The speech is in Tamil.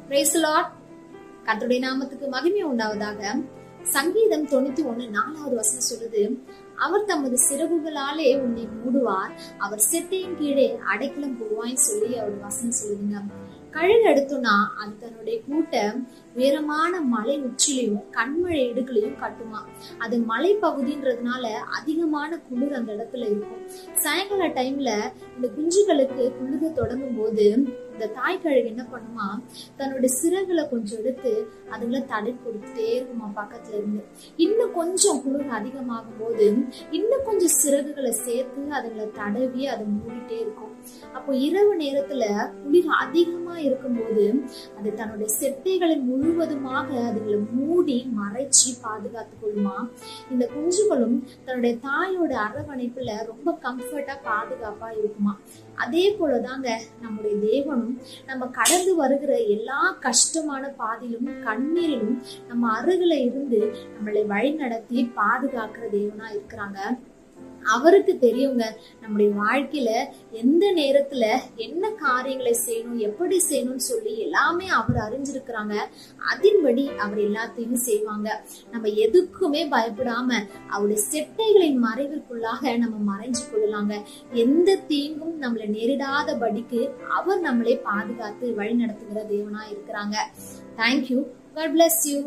Praise the Lord. கர்த்தருடைய நாமத்துக்கு மகிமை உண்டாவதாக. சங்கீதம் 91:4 வசனம் சொல்லுது, அவர் தமது சிறகுகளாலே உன்னை மூடுவார், அவர் செட்டையின் கீழே அடைக்கலம் போடுவான்னு சொல்லி அவர் வசனம் சொல்லுதுங்க. கழுகு எடுத்தோம்னா அது தன்னுடைய கூட்ட உயரமான மலை உச்சிலையும் கண்மழை இடுகளையும் கட்டுமா. அது மலை பகுதின்றதுனால அதிகமான குளிர் அந்த இடத்துல இருக்கும். சாயங்கால டைம்ல இந்த குஞ்சுகளுக்கு குளிர தொடங்கும் போது இந்த தாய் கழுகு என்ன பண்ணுமா, தன்னோட சிறகுகளை கொஞ்சம் எடுத்து அதுங்களை தடை கொடுத்துட்டே இருக்குமா பக்கத்துல இருந்து. இன்னும் கொஞ்சம் குளிர் அதிகமாகும் போது இன்னும் கொஞ்சம் சிறகுகளை சேர்த்து அதுங்களை தடவி அதை மூடிட்டே இருக்கும். அப்போ இரவு நேரத்துல குளிர் அதிகமா இருக்கும்போது அது தன்னுடைய செட்டைகளை முழுவதுமாக அதுங்களை மூடி மறைச்சி பாதுகாத்து கொள்ளுமா. இந்த குஞ்சுகளும் தன்னுடைய தாயோட அரவணைப்புல ரொம்ப கம்ஃபர்ட்டா பாதுகாப்பா இருக்குமா. அதே போலதாங்க நம்முடைய தேவனும் நம்ம கடந்து வருகிற எல்லா கஷ்டமான பாதையிலும் கண்ணீரிலும் நம்ம அருகில இருந்து நம்மளை வழி நடத்தி பாதுகாக்கிற தேவனா இருக்கிறாங்க. அவருக்கு தெரியுங்க நம்முடைய வாழ்க்கையில எந்த நேரத்துல என்ன காரியங்களை செய்யணும், எப்படி செய்யணும்னு சொல்லி எல்லாமே அவர் அறிஞ்சிருக்கிறாங்க. அதன்படி அவர் எல்லாத்தையும் செய்வாங்க. நம்ம எதுக்குமே பயப்படாம அவருடைய செட்டைகளின் மறைவிற்குள்ளாக நம்ம மறைஞ்சு கொள்ளலாங்க. எந்த தீங்கும் நம்மளை நேரிடாதபடிக்கு அவர் நம்மளை பாதுகாத்து வழி நடத்துகிற தேவனா இருக்கிறாங்க. தேங்க்யூ. God bless you.